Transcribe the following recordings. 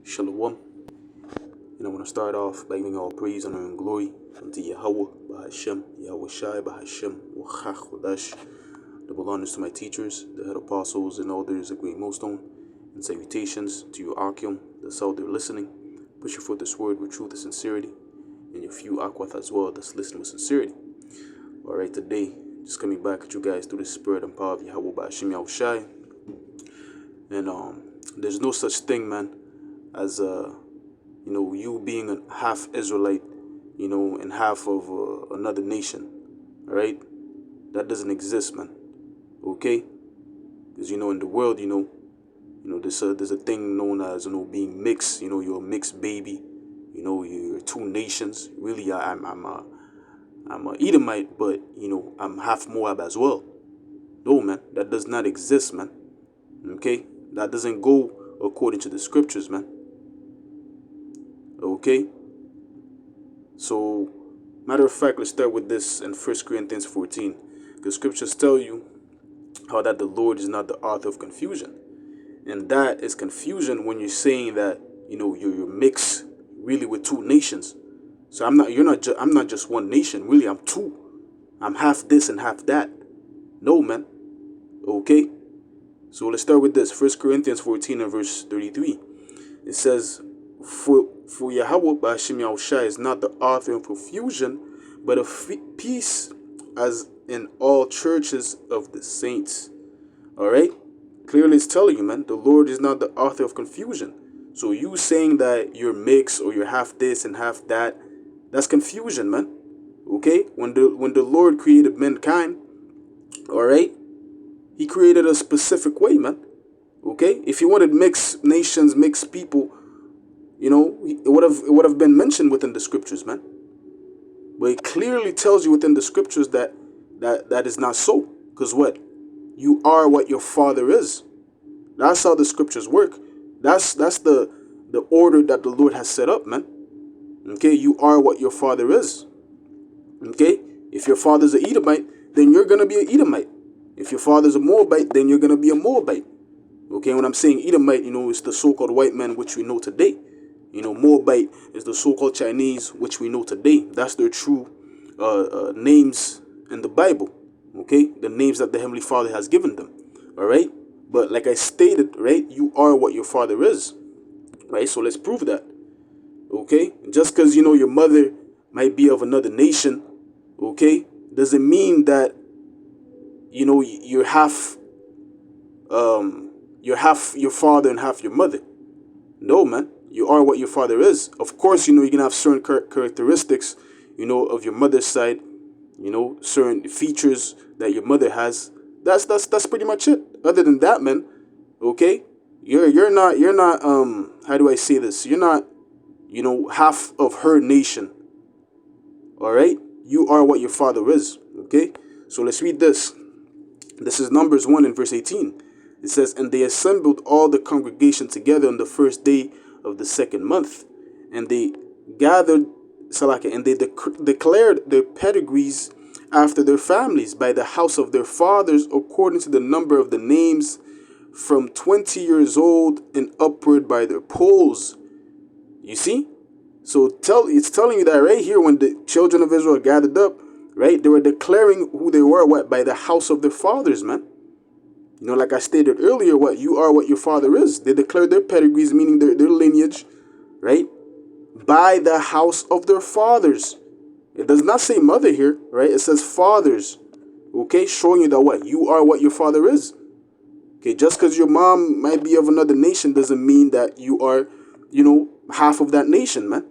Shalom. And I want to start off by giving all praise, honor, and glory unto Yahweh, Bahashem, Yahweh Shai, Bahashem, Wachach, Wadash. Double honors to my teachers, the head apostles, and elders, a great millstone, and salutations to you, Akim, that's out there listening. Push forth this word with truth and sincerity, and your few Akwath as well that's listening with sincerity. Alright, today, just coming back at you guys through the spirit and power of Yahweh, Bahashem, Yahweh Shai. And there's no such thing, man, as you being a half Israelite, and half of another nation. All right, that doesn't exist, man. Okay, because in the world, there's a thing known as being mixed. You're a mixed baby. You're two nations. Really, I'm a Edomite, but I'm half Moab as well. No, man, that does not exist, man. Okay, that doesn't go according to the scriptures, man. Okay, so matter of fact, let's start with this in 1 Corinthians 14. The scriptures tell you how that the Lord is not the author of confusion, and that is confusion when you're saying that you're mixed really with two nations. So I'm not just one nation. Really, I'm two. I'm half this and half that. No, man. Okay, so let's start with this 1 Corinthians 14 and verse 33. It says, For Yahweh Ba'ashem Yahushai is not the author of confusion, but of peace, as in all churches of the saints. Alright? Clearly it's telling you, man, the Lord is not the author of confusion. So you saying that you're mixed or you're half this and half that, that's confusion, man. Okay? When the Lord created mankind, alright, he created a specific way, man. Okay? If he wanted mixed nations, mixed people, it would have been mentioned within the scriptures, man. But it clearly tells you within the scriptures that is not so. Because what? You are what your father is. That's how the scriptures work. That's the order that the Lord has set up, man. Okay, you are what your father is. Okay? If your father's an Edomite, then you're gonna be an Edomite. If your father's a Moabite, then you're gonna be a Moabite. Okay, when I'm saying Edomite, it's the so-called white man which we know today. Moabite is the so-called Chinese, which we know today. That's their true names in the Bible. Okay, the names that the Heavenly Father has given them. All right, but like I stated, right, you are what your father is. Right, so let's prove that. Okay, just because your mother might be of another nation, okay, doesn't mean that you're half your father and half your mother. No, man. You are what your father is. Of course, you're going to have certain characteristics, of your mother's side, certain features that your mother has. That's pretty much it. Other than that, man, okay, you're not how do I say this? You're not, half of her nation. All right? You are what your father is. Okay? So let's read this. This is Numbers 1 and verse 18. It says, And they assembled all the congregation together on the first day of the second month, and they gathered and they declared their pedigrees after their families by the house of their fathers, according to the number of the names, from 20 years old and upward by their polls. You see? So it's telling you that right here, when the children of Israel gathered up, right, they were declaring who they were, what, by the house of their fathers, man. Like I stated earlier, what you are, what your father is. They declared their pedigrees, meaning their lineage, right, by the house of their fathers. It does not say mother here, right? It says fathers, okay, showing you that what? You are what your father is. Okay, just because your mom might be of another nation doesn't mean that you are, half of that nation, man.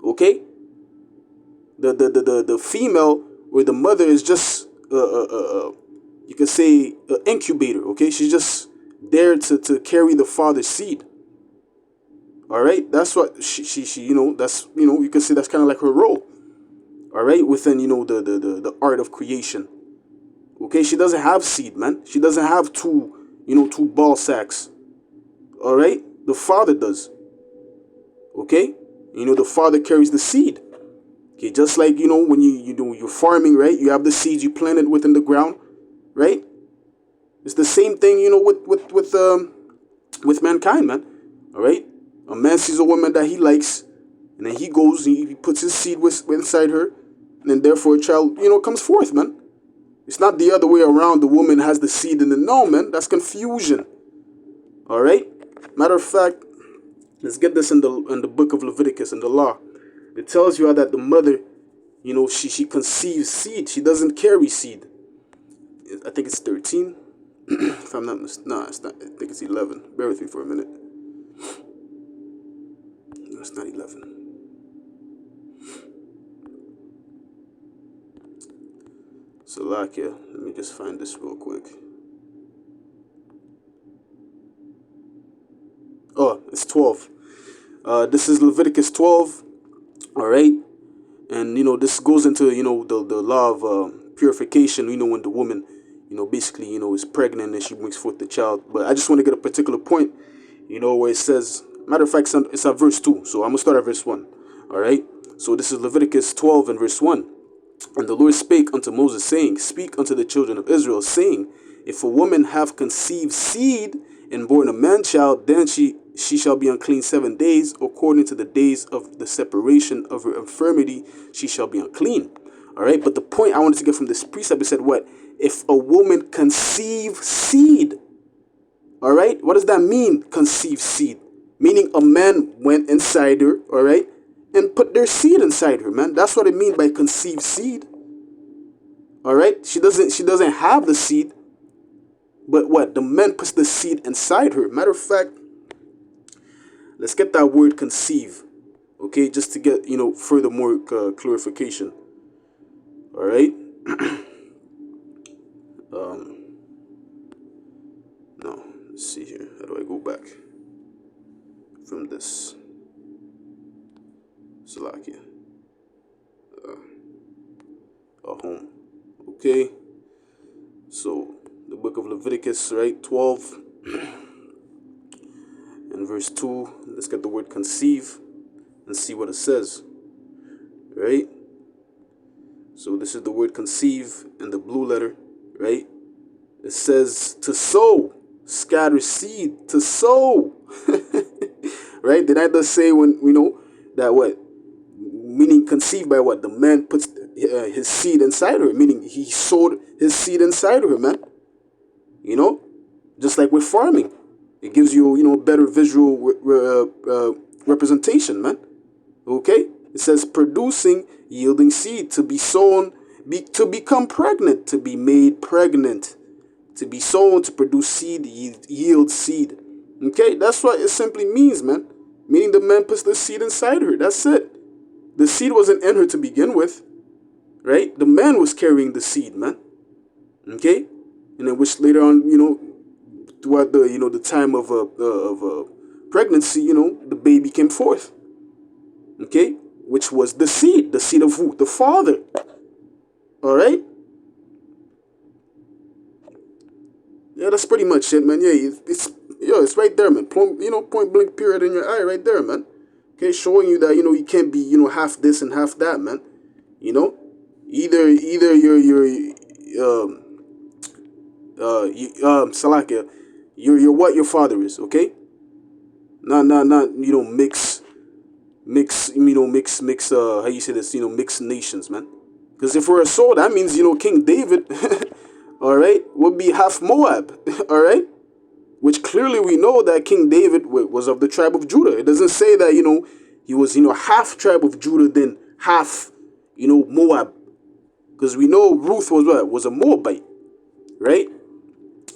Okay? The female or the mother is just you could say an incubator, okay? She's just there to carry the father's seed. All right? That's what she that's, you could say that's kind of like her role. All right? Within, the art of creation. Okay? She doesn't have seed, man. She doesn't have two ball sacks. All right? The father does. Okay? The father carries the seed. Okay? Just like, when you're farming, right? You have the seeds you planted within the ground. Right? It's the same thing, with mankind, man. All right? A man sees a woman that he likes, and then he goes, he puts his seed inside her, and then therefore a child, comes forth, man. It's not the other way around. The woman has the seed in the no, man. That's confusion. All right. Matter of fact, let's get this in the book of Leviticus in the law. It tells you how that the mother, she conceives seed. She doesn't carry seed. I think it's 13. If I'm not mistaken. No, it's not. I think it's 11. Bear with me for a minute. No, it's not 11. Salakia. Let me just find this real quick. Oh, it's 12. This is Leviticus 12. All right. And, this goes into, the law of purification, when the woman, basically, is pregnant and she brings forth the child. But I just want to get a particular point, where it says, matter of fact, it's at verse 2. So I'm going to start at verse 1. All right. So this is Leviticus 12 and verse 1. And the Lord spake unto Moses, saying, Speak unto the children of Israel, saying, If a woman have conceived seed and born a man child, then she shall be unclean 7 days. According to the days of the separation of her infirmity, she shall be unclean. All right. But the point I wanted to get from this precept is said, what? If a woman conceive seed. All right. What does that mean? Conceive seed. Meaning a man went inside her. All right. And put their seed inside her, man. That's what it means by conceived seed. All right. She doesn't have the seed. But what? The man puts the seed inside her. Matter of fact, let's get that word conceive. Okay. Just to get, further more clarification. All right. No. Let's see here. How do I go back from this? Salakia. Home. Okay. So the book of Leviticus, right? 12 and verse 2. Let's get the word conceive and see what it says. Right? So this is the word conceive in the blue letter, right? It says to sow, scatter seed, to sow. Right? Did I just say when, that what? Meaning conceived by what? The man puts his seed inside her, meaning he sowed his seed inside her, man. Just like with farming. It gives you, better visual representation, man. Okay? It says producing, yielding seed, to be sown, to become pregnant, to be made pregnant, to be sown, to produce seed, yield seed. Okay? That's what it simply means, man. Meaning the man puts the seed inside her. That's it. The seed wasn't in her to begin with, right? The man was carrying the seed, man. Okay, and then which later on, throughout the time of pregnancy, the baby came forth. Okay, which was the seed of who? The father. All right. Yeah, that's pretty much it, man. Yeah, it's right there, man. Point blank period in your eye, right there, man. Okay, showing you that, you can't be, half this and half that, man. Either Salakia, you're what your father is, okay? Not, mix, how you say this, mix nations, man. Because if we're a soul, that means, King David, all right, would be half Moab, all right? Which clearly we know that King David was of the tribe of Judah. It doesn't say that, he was, half tribe of Judah, then half, Moab. Because we know Ruth was what? Was a Moabite, right?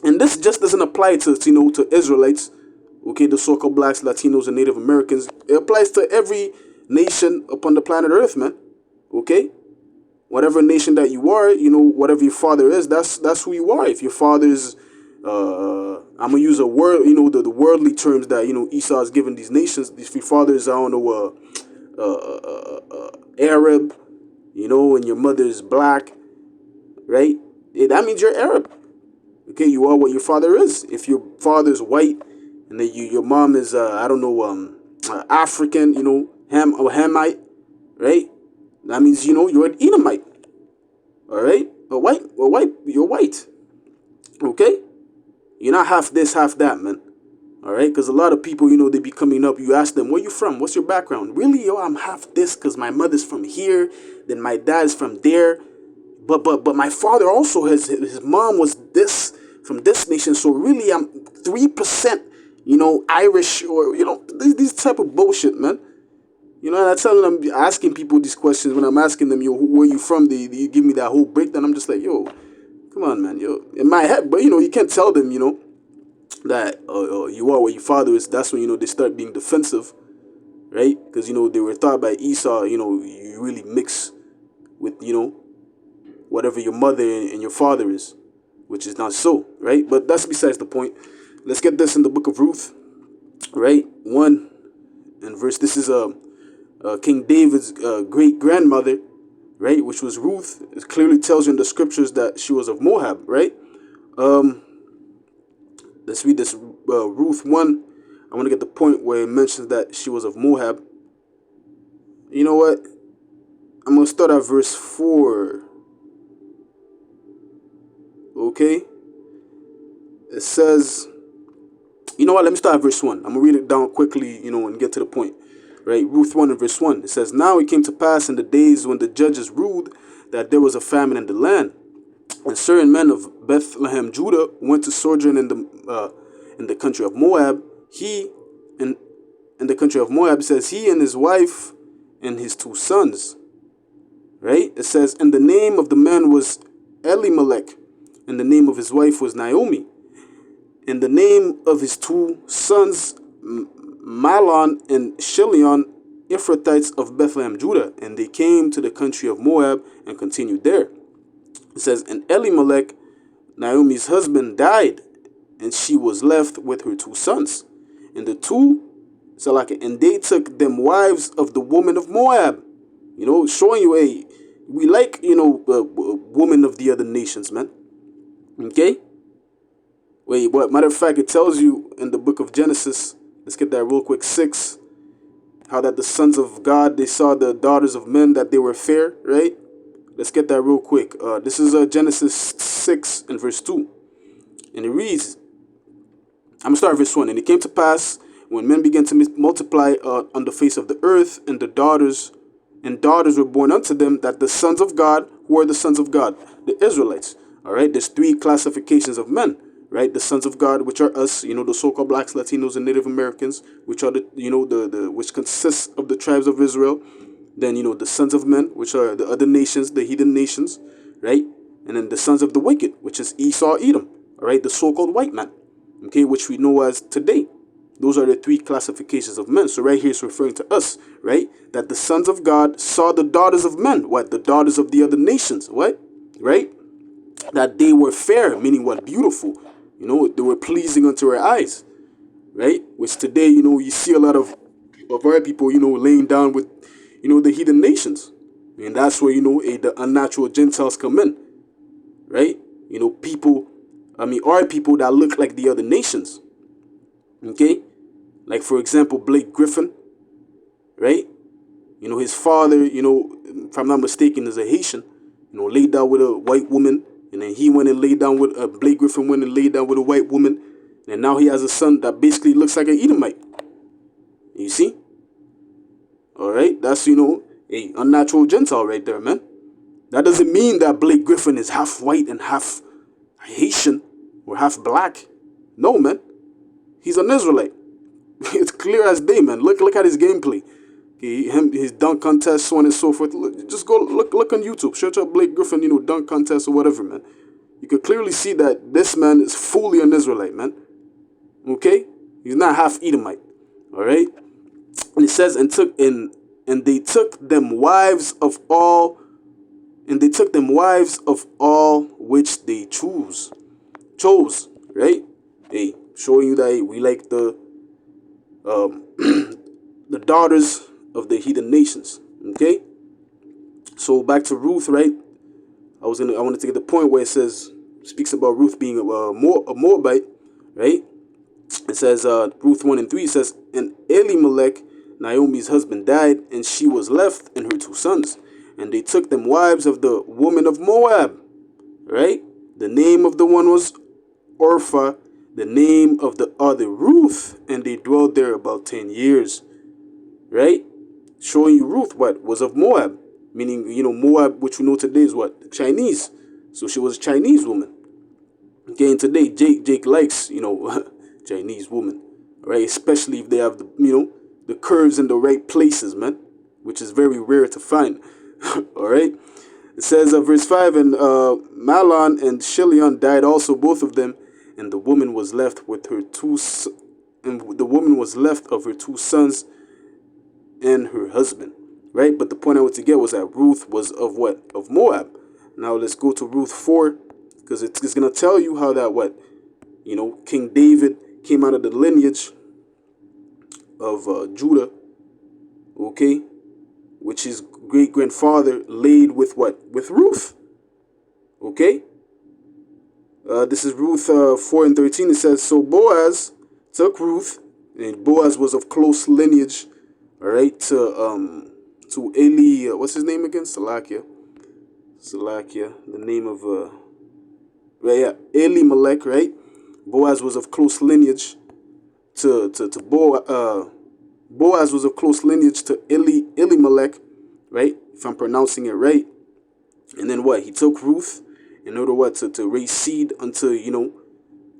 And this just doesn't apply to Israelites, okay, the so-called blacks, Latinos, and Native Americans. It applies to every nation upon the planet Earth, man, okay? Whatever nation that you are, whatever your father is, that's who you are. If your father is... I'm gonna use a word, the worldly terms that Esau has given these nations. These three fathers, I don't know, Arab, and your mother is black, right? That means you're Arab. Okay, you are what your father is. If your father is white and then your mom is I don't know, African, Hamite, right? That means you're an Edomite. All right, you're white. Okay. You're not half this, half that, man. All right, because a lot of people, they be coming up. You ask them, where you from? What's your background? Really, yo, I'm half this because my mother's from here, then my dad's from there. But my father also his mom was this from this nation. So really, I'm 3%, Irish, or these type of bullshit, man. And I tell them, I'm asking people these questions. When I'm asking them, yo, where you from? They give me that whole breakdown. I'm just like, yo, come on, man, yo, in my head. But you can't tell them, that you are where your father is. That's when they start being defensive, right? Because they were taught by Esau, you really mix with whatever your mother and your father is, which is not so, right? But that's besides the point. Let's get this in the book of Ruth, right? 1 and verse. This is King David's great grandmother, right? Which was Ruth. It clearly tells you in the scriptures that she was of Moab, right? Let's read this Ruth 1. I want to get the point where it mentions that she was of Moab. You know what? I'm going to start at verse 4. Okay? It says, you know what? Let me start at verse 1. I'm going to read it down quickly, and get to the point. Right? Ruth 1 and verse 1. It says, now it came to pass in the days when the judges ruled that there was a famine in the land. And certain men of Bethlehem, Judah, went to sojourn in the country of Moab. In the country of Moab, it says, he and his wife and his 2 sons. Right? It says, and the name of the man was Elimelech, and the name of his wife was Naomi. And the name of his 2 sons, Mahlon and Chilion, Ephrathites of Bethlehem, Judah. And they came to the country of Moab and continued there. It says, and Elimelech, Naomi's husband, died, and she was left with her 2 sons. And and they took them wives of the woman of Moab. Showing you, hey, we like, women of the other nations, man. Okay? Wait, what? Matter of fact, it tells you in the book of Genesis, let's get that real quick, 6, how that the sons of God, they saw the daughters of men, that they were fair, right? Let's get that real quick. This is Genesis 6 and verse 2. And it reads, I'm going to start verse 1. And it came to pass, when men began to multiply on the face of the earth, and daughters were born unto them, that the sons of God, who are the sons of God? The Israelites. All right, there's 3 classifications of men, right? The sons of God, which are us, the so-called blacks, Latinos, and Native Americans, which are which consists of the tribes of Israel. Then, the sons of men, which are the other nations, the heathen nations, right? And then the sons of the wicked, which is Esau, Edom, all right? The so-called white man, okay, which we know as today. Those are the 3 classifications of men. So right here it's referring to us, right? That the sons of God saw the daughters of men. What? The daughters of the other nations. What? Right? That they were fair, meaning what? Beautiful. They were pleasing unto our eyes, right? Which today, you see a lot of our people, laying down with, the heathen nations. And that's where, the unnatural Gentiles come in, right? Our people that look like the other nations. Okay? Like, for example, Blake Griffin, right? His father, if I'm not mistaken, is a Haitian, laid down with a white woman. And then he went and laid down with, Blake Griffin went and laid down with a white woman. And now he has a son that basically looks like an Edomite. You see? All right? That's, a unnatural Gentile right there, man. That doesn't mean that Blake Griffin is half white and half Haitian or half black. No, man. He's an Israelite. It's clear as day, man. Look at his gameplay. His dunk contest, so on and so forth. Just go look on YouTube. Search up Blake Griffin, dunk contest or whatever, man. You could clearly see that this man is fully an Israelite, man. Okay? He's not half Edomite. All right? And it says, and they took them wives of all, which they chose, right? Hey, showing you that, hey, we like the the daughters of the heathen nations. Okay, so back to Ruth, right? I wanted to get the point where it speaks about Ruth being a Moabite, right? It says Ruth 1 and 3 says, and Elimelech, Naomi's husband, died, and she was left and her 2 sons, and they took them wives of the woman of Moab, right? The name of the one was Orpha, the name of the other Ruth, and they dwelled there about 10 years, right? Showing you Ruth, what, was of Moab, meaning, Moab, which we know today is what? Chinese. So she was a Chinese woman. Okay, and today Jake likes, Chinese woman, right? Especially if they have the curves in the right places, man, which is very rare to find. All right. It says, verse 5, and Mahlon and Chilion died also, both of them, and the woman was left with her and the woman was left of her two sons and her husband, right? But the point I want to get was that Ruth was of what? Of Moab. Now let's go to Ruth 4, because it's going to tell you how that what? King David came out of the lineage of Judah, okay? Which his great-grandfather laid with what? With Ruth, okay? This is Ruth 4 and 13. It says, so Boaz took Ruth, and Boaz was of close lineage, all right, to Eli, what's his name again? Salakia, the name of, right, yeah, Elimelech, right? Boaz was of close lineage to Boaz was of close lineage to Elimelech, right? If I'm pronouncing it right. And then what? He took Ruth in order what? To raise seed unto,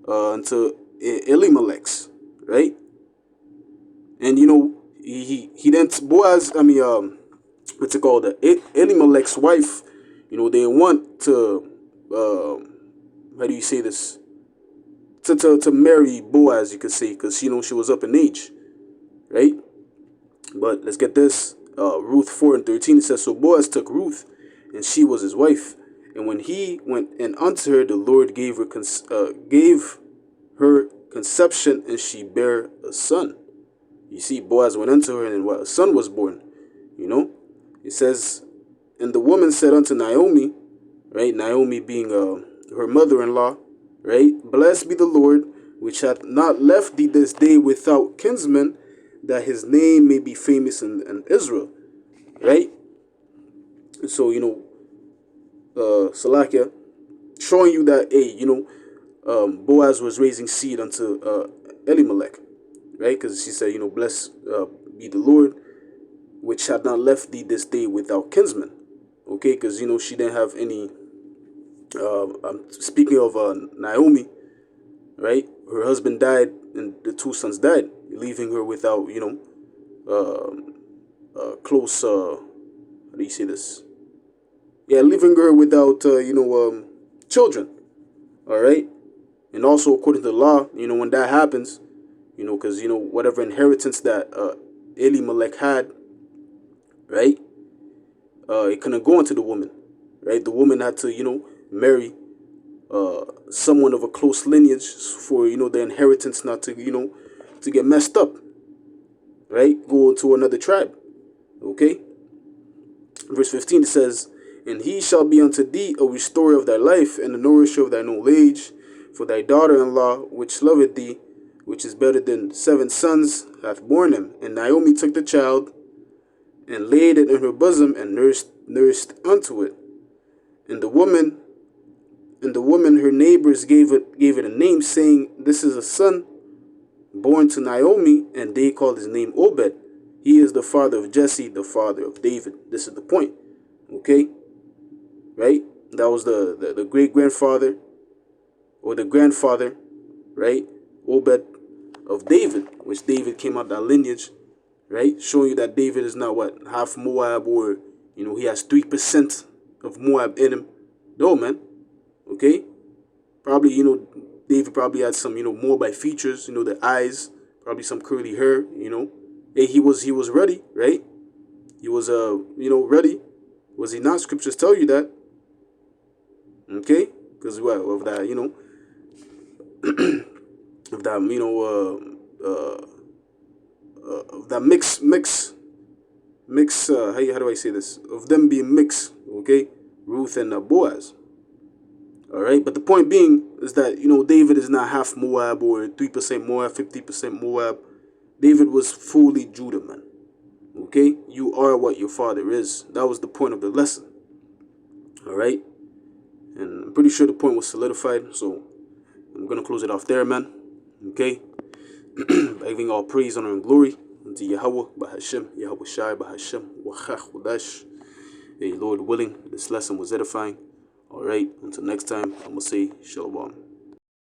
unto Elimelech's, right? And he then Boaz, what's it called? Elimelech's wife, they want to how do you say this? To marry Boaz, you could say, because she was up in age, right? But let's get this. Ruth 4 and 13, it says, so Boaz took Ruth, and she was his wife. And when he went and unto her, the Lord gave her conception, and she bare a son. You see, Boaz went unto her, and what? A son was born. It says, and the woman said unto Naomi, right? Naomi being her mother-in-law, right? Blessed be the Lord, which hath not left thee this day without kinsman, that his name may be famous in Israel, right? So, Salakia, showing you that, hey, Boaz was raising seed unto Elimelech, right? Because she said, blessed be the Lord, which had not left thee this day without kinsman, okay? Because, she didn't have any, I'm speaking of Naomi, right? Her husband died, and the two sons died, leaving her without, close, how do you say this? Yeah, leaving her without, children, all right? And also, according to the law, when that happens, because, whatever inheritance that Elimelech had, right, it couldn't go into the woman, right? The woman had to, marry someone of a close lineage for, the inheritance not to, to get messed up, right? Go into another tribe, okay? Verse 15, it says, and he shall be unto thee a restorer of thy life, and a nourisher of thine old age, for thy daughter-in-law, which loveth thee, which is better than 7 sons, hath borne him. And Naomi took the child, and laid it in her bosom, and nursed unto it. And the woman, her neighbors, gave it a name, saying, this is a son born to Naomi, and they called his name Obed. He is the father of Jesse, the father of David. This is the point, okay? Right? That was the great-grandfather, or the grandfather, right? Obed of David, which David came out that lineage, right? Showing you that David is not what? Half Moab, or, he has 3% of Moab in him. No, man. Okay? Probably, David probably had some, Moabite features, the eyes, probably some curly hair, Hey, he was ready, right? He was, ready. Was he not? Scriptures tell you that. Okay? Because, well, of that, of that, of that mix, how do I say this? Of them being mixed, okay? Ruth and Boaz. All right, but the point being is that, David is not half Moab or 3% Moab, 50% Moab. David was fully Judah, man. Okay? You are what your father is. That was the point of the lesson. All right? And I'm pretty sure the point was solidified, so I'm going to close it off there, man. Okay? Giving all praise, honor, and glory unto Yahweh, Bahashem, Yahweh Shai, Bahashem, Wachach, Wadash. Hey, Lord willing, this lesson was edifying. All right, until next time, I'm going to say Shalom.